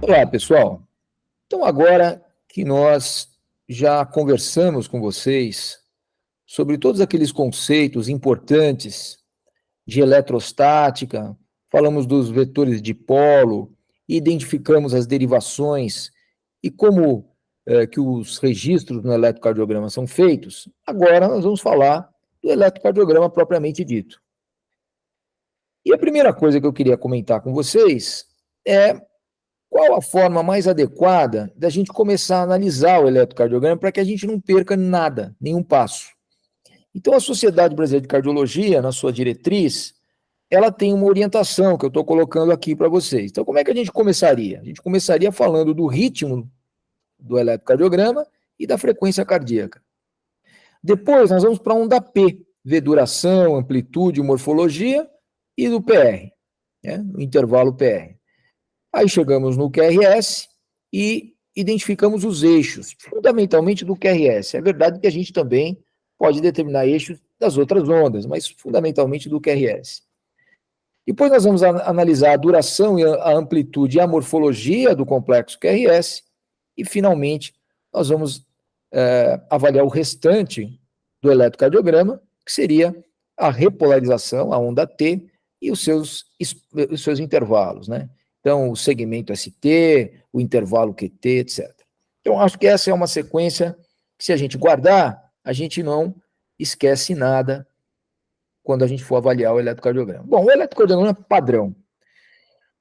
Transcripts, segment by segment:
Olá, pessoal. Então, agora que nós já conversamos com vocês sobre todos aqueles conceitos importantes de eletrostática, falamos dos vetores de polo, identificamos as derivações e como que os registros no eletrocardiograma são feitos, agora nós vamos falar do eletrocardiograma propriamente dito. E a primeira coisa que eu queria comentar com vocês é qual a forma mais adequada da gente começar a analisar o eletrocardiograma para que a gente não perca nada, nenhum passo? Então, a Sociedade Brasileira de Cardiologia, na sua diretriz, ela tem uma orientação que eu estou colocando aqui para vocês. Então, como é que a gente começaria? A gente começaria falando do ritmo do eletrocardiograma e da frequência cardíaca. Depois, nós vamos para a onda P, ver duração, amplitude, morfologia, e do PR, né, o intervalo PR. Aí chegamos no QRS e identificamos os eixos, fundamentalmente do QRS. É verdade que a gente também pode determinar eixos das outras ondas, mas fundamentalmente do QRS. Depois nós vamos analisar a duração e a amplitude e a morfologia do complexo QRS. E, finalmente, nós vamos avaliar o restante do eletrocardiograma, que seria a repolarização, a onda T, e os seus intervalos, né? Então, o segmento ST, o intervalo QT, etc. Então, acho que essa é uma sequência que, se a gente guardar, a gente não esquece nada quando a gente for avaliar o eletrocardiograma. Bom, o eletrocardiograma padrão.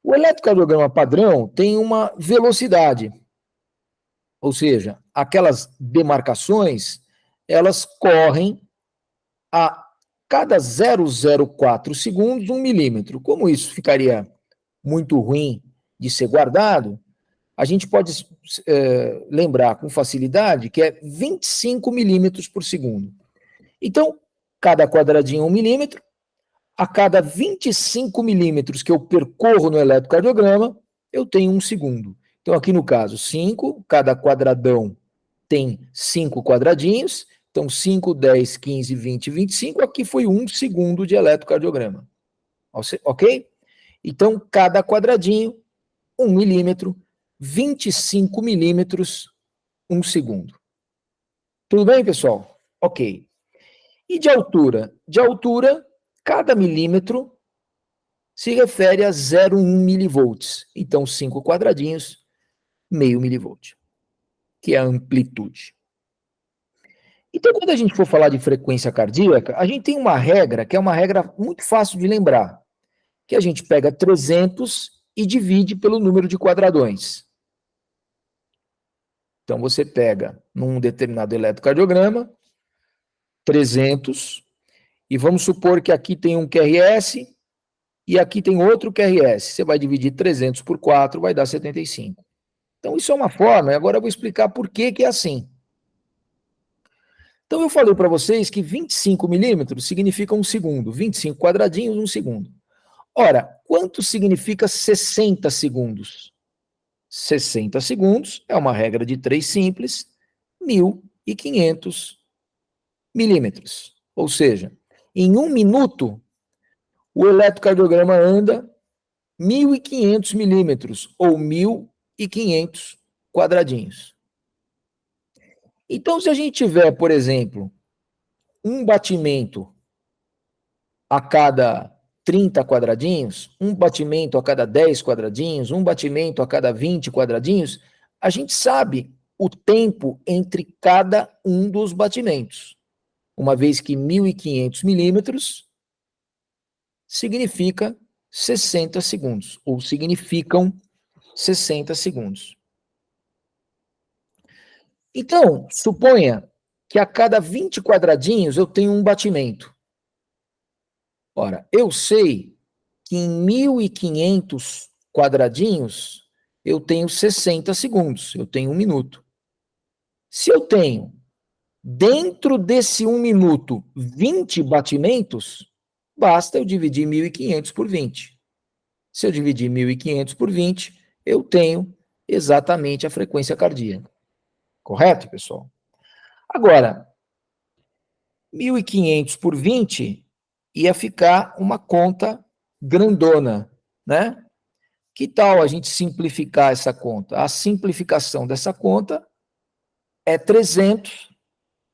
O eletrocardiograma padrão tem uma velocidade, ou seja, aquelas demarcações, elas correm a cada 0,04 segundos, 1 milímetro. Como isso ficaria muito ruim de ser guardado, a gente pode lembrar com facilidade que é 25 milímetros por segundo. Então, cada quadradinho é 1 milímetro, a cada 25 milímetros que eu percorro no eletrocardiograma, eu tenho 1 segundo. Então, aqui no caso, 5, cada quadradão tem 5 quadradinhos, então 5, 10, 15, 20, 25, aqui foi 1 segundo de eletrocardiograma. Ok? Então, cada quadradinho, 1 milímetro, 25 milímetros, 1 segundo. Tudo bem, pessoal? Ok. E de altura? De altura, cada milímetro se refere a 0,1 milivolts. Então, 5 quadradinhos, meio milivolt, que é a amplitude. Então, quando a gente for falar de frequência cardíaca, a gente tem uma regra, que é uma regra muito fácil de lembrar, que a gente pega 300 e divide pelo número de quadradões. Então, você pega, num determinado eletrocardiograma, 300, e vamos supor que aqui tem um QRS e aqui tem outro QRS. Você vai dividir 300 por 4, vai dar 75. Então, isso é uma forma, e agora eu vou explicar por que é assim. Então, eu falei para vocês que 25 milímetros significa 1 segundo, 25 quadradinhos, 1 segundo. Ora, quanto significa 60 segundos? 60 segundos é uma regra de 3 simples, 1.500 milímetros. Ou seja, em 1 minuto, o eletrocardiograma anda 1.500 milímetros, ou 1.500 quadradinhos. Então, se a gente tiver, por exemplo, um batimento a cada 30 quadradinhos, um batimento a cada 10 quadradinhos, um batimento a cada 20 quadradinhos, a gente sabe o tempo entre cada um dos batimentos. Uma vez que 1.500 milímetros significa 60 segundos, ou significam 60 segundos. Então, suponha que a cada 20 quadradinhos eu tenho um batimento. Ora, eu sei que em 1.500 quadradinhos eu tenho 60 segundos, eu tenho 1 minuto. Se eu tenho, dentro desse 1 minuto, 20 batimentos, basta eu dividir 1.500 por 20. Se eu dividir 1.500 por 20, eu tenho exatamente a frequência cardíaca. Correto, pessoal? Agora, 1.500 por 20 ia ficar uma conta grandona, né? Que tal a gente simplificar essa conta? A simplificação dessa conta é 300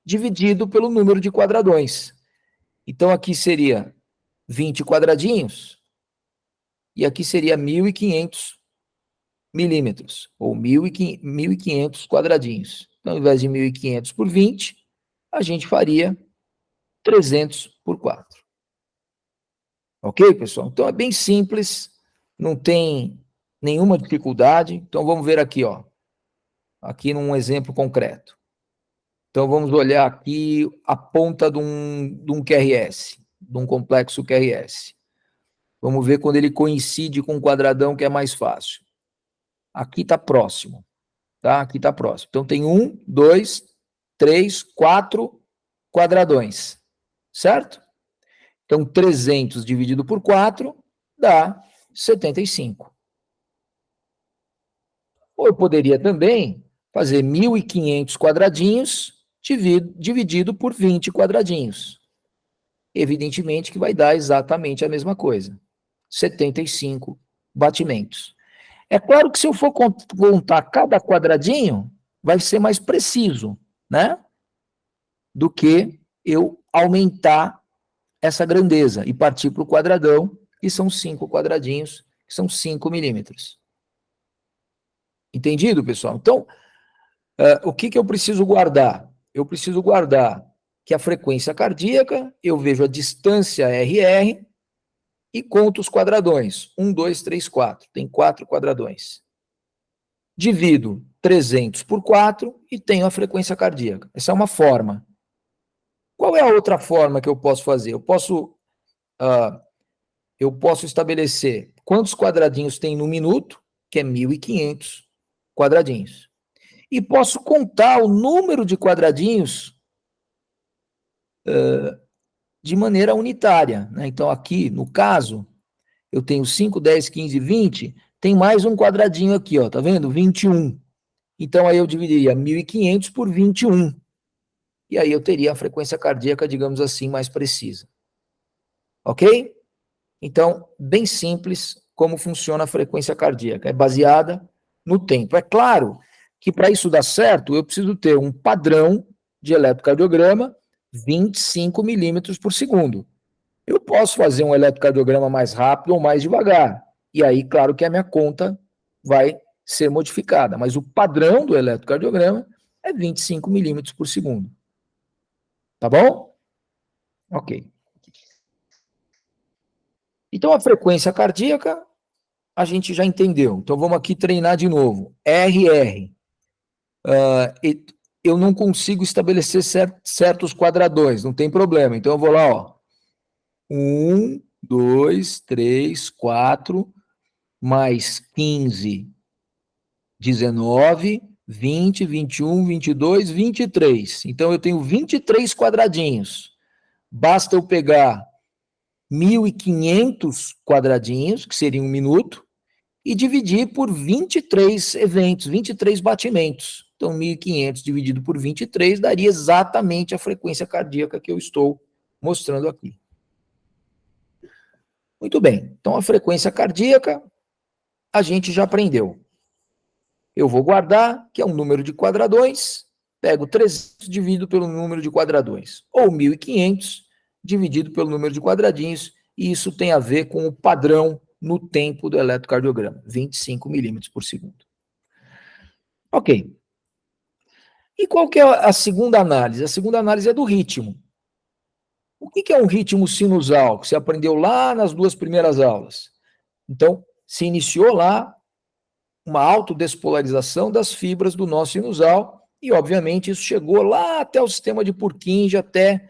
dividido pelo número de quadradões. Então, aqui seria 20 quadradinhos, e aqui seria 1.500 milímetros, ou 1.500 quadradinhos. Então, ao invés de 1.500 por 20, a gente faria 300 por 4. Ok, pessoal? Então, é bem simples, não tem nenhuma dificuldade. Então, vamos ver aqui, ó. Aqui num exemplo concreto. Então, vamos olhar aqui a ponta de um QRS, de um complexo QRS. Vamos ver quando ele coincide com um quadradão, que é mais fácil. Aqui está próximo, tá? Aqui está próximo. Então, tem 1, 2, 3, 4 quadradões, certo? Então, 300 dividido por 4 dá 75. Ou eu poderia também fazer 1.500 quadradinhos dividido por 20 quadradinhos. Evidentemente que vai dar exatamente a mesma coisa. 75 batimentos. É claro que se eu for contar cada quadradinho, vai ser mais preciso, né? Do que eu aumentar essa grandeza e partir para o quadradão, que são 5 quadradinhos, que são 5 milímetros. Entendido, pessoal? Então, o que eu preciso guardar? Eu preciso guardar que a frequência cardíaca, eu vejo a distância RR e conto os quadradões. 1, 2, 3, 4. Tem 4 quadradões. Divido 300 por 4 e tenho a frequência cardíaca. Essa é uma forma. Qual é a outra forma que eu posso fazer? Eu posso estabelecer quantos quadradinhos tem no minuto, que é 1.500 quadradinhos. E posso contar o número de quadradinhos de maneira unitária, né? Então, aqui, no caso, eu tenho 5, 10, 15, 20, tem mais um quadradinho aqui, ó, tá vendo? 21. Então, aí eu dividiria 1.500 por 21. E aí eu teria a frequência cardíaca, digamos assim, mais precisa. Ok? Então, bem simples como funciona a frequência cardíaca. É baseada no tempo. É claro que para isso dar certo, eu preciso ter um padrão de eletrocardiograma 25 milímetros por segundo. Eu posso fazer um eletrocardiograma mais rápido ou mais devagar. E aí, claro que a minha conta vai ser modificada. Mas o padrão do eletrocardiograma é 25 milímetros por segundo. Tá bom? Ok. Então, a frequência cardíaca, a gente já entendeu. Então, vamos aqui treinar de novo. RR. Eu não consigo estabelecer certos quadradões, não tem problema. Então, eu vou lá, ó. 1, 2, 3, 4, mais 15, 19, 20, 21, 22, 23. Então, eu tenho 23 quadradinhos. Basta eu pegar 1.500 quadradinhos, que seria um minuto, e dividir por 23 eventos, 23 batimentos. Então, 1.500 dividido por 23 daria exatamente a frequência cardíaca que eu estou mostrando aqui. Muito bem. Então, a frequência cardíaca, a gente já aprendeu. Eu vou guardar, que é um número de quadradões, pego 300 dividido pelo número de quadradões, ou 1.500 dividido pelo número de quadradinhos, e isso tem a ver com o padrão no tempo do eletrocardiograma, 25 milímetros por segundo. Ok. E qual que é a segunda análise? A segunda análise é do ritmo. O que é um ritmo sinusal, que você aprendeu lá nas 2 primeiras aulas? Então, se iniciou lá uma autodespolarização das fibras do nó sinusal, e, obviamente, isso chegou lá até o sistema de Purkinje, até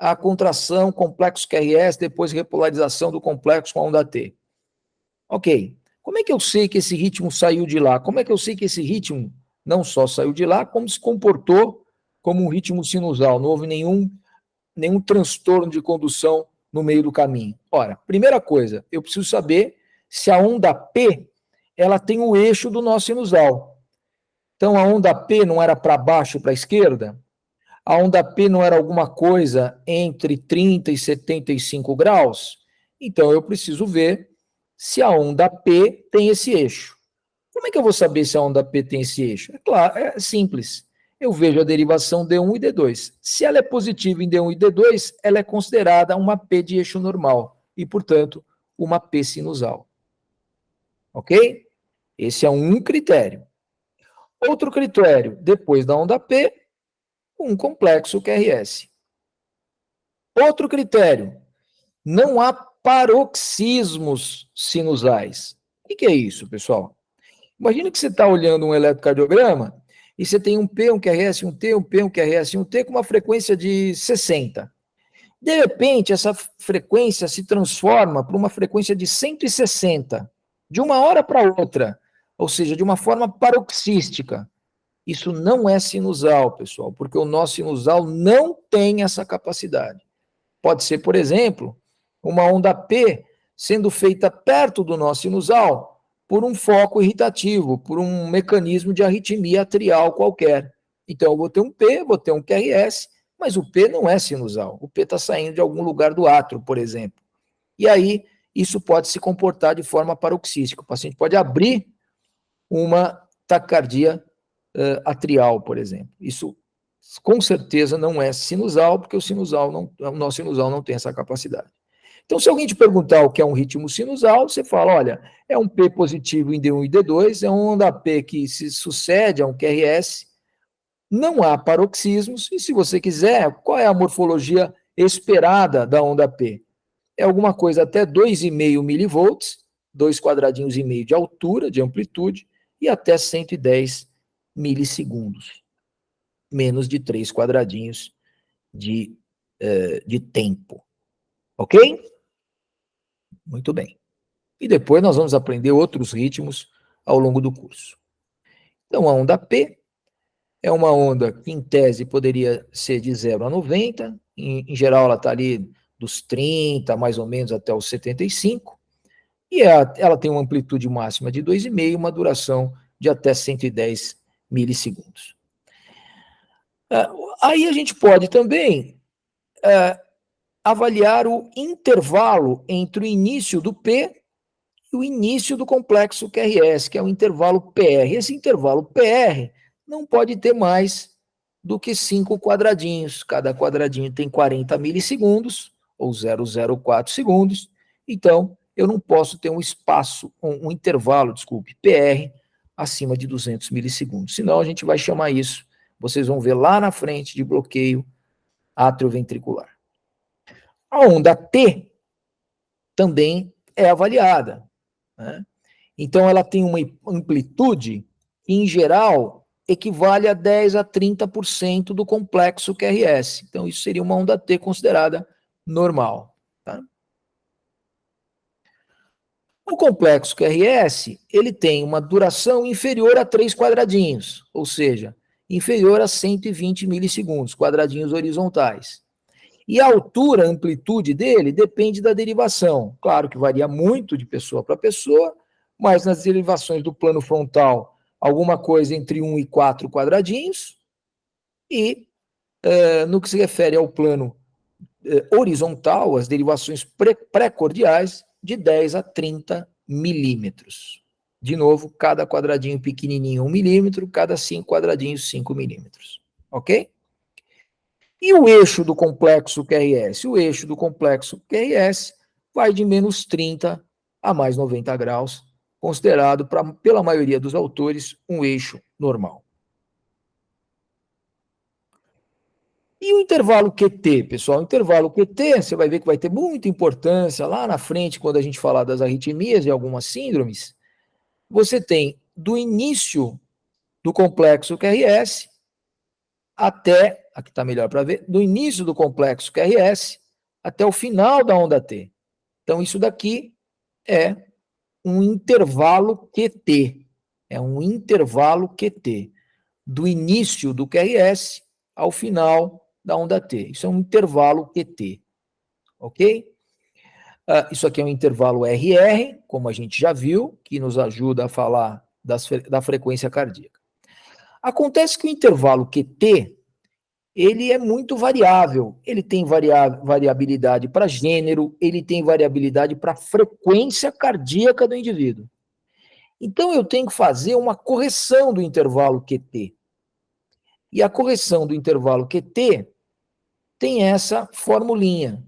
a contração, complexo QRS, depois repolarização do complexo com a onda T. Ok. Como é que eu sei que esse ritmo saiu de lá? Como é que eu sei que esse ritmo não só saiu de lá, como se comportou como um ritmo sinusal? Não houve nenhum transtorno de condução no meio do caminho. Ora, primeira coisa, eu preciso saber se a onda P ela tem o eixo do nó sinusal. Então, a onda P não era para baixo e para a esquerda? A onda P não era alguma coisa entre 30 e 75 graus? Então, eu preciso ver se a onda P tem esse eixo. Como é que eu vou saber se a onda P tem esse eixo? É claro, é simples. Eu vejo a derivação D1 e D2. Se ela é positiva em D1 e D2, ela é considerada uma P de eixo normal e, portanto, uma P sinusal. Ok? Esse é um critério. Outro critério, depois da onda P, um complexo QRS. Outro critério, não há paroxismos sinusais. O que é isso, pessoal? Imagina que você está olhando um eletrocardiograma e você tem um P, um QRS, um T, um P, um QRS, um T com uma frequência de 60. De repente, essa frequência se transforma para uma frequência de 160, de uma hora para outra, ou seja, de uma forma paroxística. Isso não é sinusal, pessoal, porque o nosso sinusal não tem essa capacidade. Pode ser, por exemplo, uma onda P sendo feita perto do nosso sinusal por um foco irritativo, por um mecanismo de arritmia atrial qualquer. Então, eu vou ter um P, vou ter um QRS, mas o P não é sinusal. O P está saindo de algum lugar do átrio, por exemplo. E aí, isso pode se comportar de forma paroxística. O paciente pode abrir uma taquicardia atrial, por exemplo. Isso, com certeza, não é sinusal, porque o nosso sinusal não tem essa capacidade. Então, se alguém te perguntar o que é um ritmo sinusal, você fala, olha, é um P positivo em D1 e D2, é uma onda P que se sucede a um QRS, não há paroxismos, e se você quiser, qual é a morfologia esperada da onda P? É alguma coisa até 2,5 milivolts, 2 quadradinhos e meio de altura, de amplitude, e até 110 milissegundos, menos de 3 quadradinhos de tempo. Ok? Muito bem. E depois nós vamos aprender outros ritmos ao longo do curso. Então, a onda P é uma onda que, em tese, poderia ser de 0 a 90. Em geral, ela está ali dos 30, mais ou menos, até os 75. E ela tem uma amplitude máxima de 2,5, uma duração de até 110 milissegundos. Aí a gente pode também avaliar o intervalo entre o início do P e o início do complexo QRS, que é o intervalo PR. Esse intervalo PR não pode ter mais do que 5 quadradinhos. Cada quadradinho tem 40 milissegundos, ou 0,04 segundos. Então, eu não posso ter um espaço, um intervalo, desculpe, PR, acima de 200 milissegundos. Senão, a gente vai chamar isso, vocês vão ver lá na frente, de bloqueio atrioventricular. A onda T também é avaliada, né? Então, ela tem uma amplitude que, em geral, equivale a 10 a 30% do complexo QRS. Então, isso seria uma onda T considerada normal. Tá? O complexo QRS, ele tem uma duração inferior a 3 quadradinhos, ou seja, inferior a 120 milissegundos, quadradinhos horizontais. E a altura, a amplitude dele depende da derivação. Claro que varia muito de pessoa para pessoa, mas nas derivações do plano frontal, alguma coisa entre 1 e 4 quadradinhos, e no que se refere ao plano horizontal, as derivações pré-cordiais, de 10 a 30 milímetros. De novo, cada quadradinho pequenininho 1 milímetro, cada 5 quadradinhos 5 milímetros. Ok? E o eixo do complexo QRS? O eixo do complexo QRS vai de menos 30 a mais 90 graus, considerado, pela maioria dos autores, um eixo normal. E o intervalo QT, pessoal? O intervalo QT, você vai ver que vai ter muita importância lá na frente, quando a gente falar das arritmias e algumas síndromes. Você tem do início do complexo QRS até, aqui está melhor para ver, do início do complexo QRS até o final da onda T. Então, isso daqui é um intervalo QT. É um intervalo QT. Do início do QRS ao final da onda T. Isso é um intervalo QT. Ok? Isso aqui é um intervalo RR, como a gente já viu, que nos ajuda a falar da frequência cardíaca. Acontece que o intervalo QT, ele é muito variável. Ele tem variabilidade para gênero, ele tem variabilidade para frequência cardíaca do indivíduo. Então, eu tenho que fazer uma correção do intervalo QT. E a correção do intervalo QT tem essa formulinha.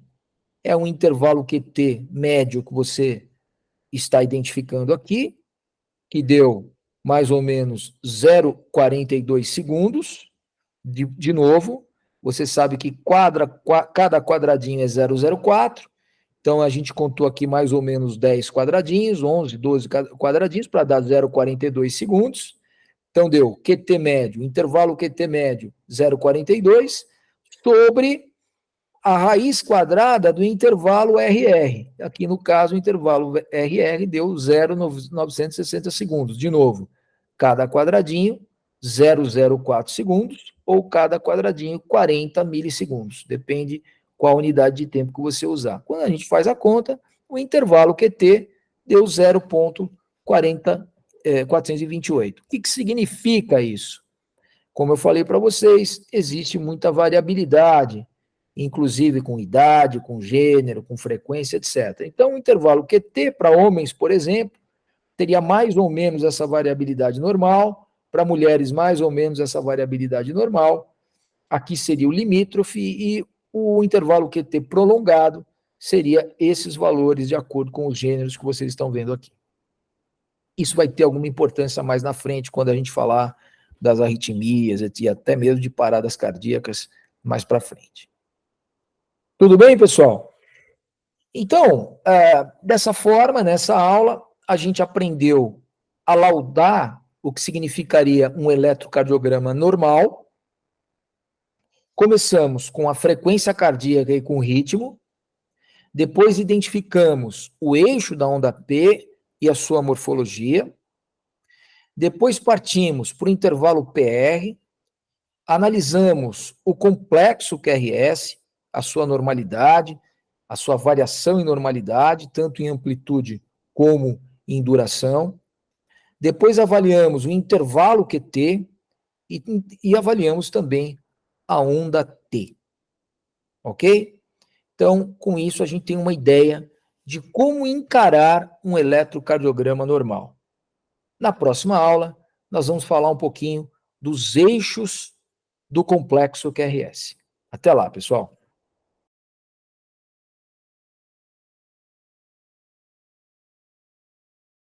É um intervalo QT médio que você está identificando aqui, que deu mais ou menos 0,42 segundos. De novo, você sabe que cada quadradinho é 0,04, então a gente contou aqui mais ou menos 10 quadradinhos, 11, 12 quadradinhos, para dar 0,42 segundos. Então deu QT médio, intervalo QT médio 0,42, sobre a raiz quadrada do intervalo RR. Aqui no caso, o intervalo RR deu 0,960 segundos. De novo, cada quadradinho 0,04 segundos, ou cada quadradinho 40 milissegundos. Depende qual unidade de tempo que você usar. Quando a gente faz a conta, o intervalo QT deu 0,428. O que significa isso? Como eu falei para vocês, existe muita variabilidade, inclusive com idade, com gênero, com frequência, etc. Então, o intervalo QT para homens, por exemplo, teria mais ou menos essa variabilidade normal, para mulheres mais ou menos essa variabilidade normal. Aqui seria o limítrofe e o intervalo QT prolongado seria esses valores de acordo com os gêneros que vocês estão vendo aqui. Isso vai ter alguma importância mais na frente, quando a gente falar das arritmias e até mesmo de paradas cardíacas mais para frente. Tudo bem, pessoal? Então, dessa forma, nessa aula, a gente aprendeu a laudar o que significaria um eletrocardiograma normal. Começamos com a frequência cardíaca e com o ritmo. Depois identificamos o eixo da onda P e a sua morfologia. Depois partimos para o intervalo PR, analisamos o complexo QRS, a sua normalidade, a sua variação em normalidade, tanto em amplitude como em duração. Depois avaliamos o intervalo QT e avaliamos também a onda T. Ok? Então, com isso, a gente tem uma ideia de como encarar um eletrocardiograma normal. Na próxima aula, nós vamos falar um pouquinho dos eixos do complexo QRS. Até lá, pessoal.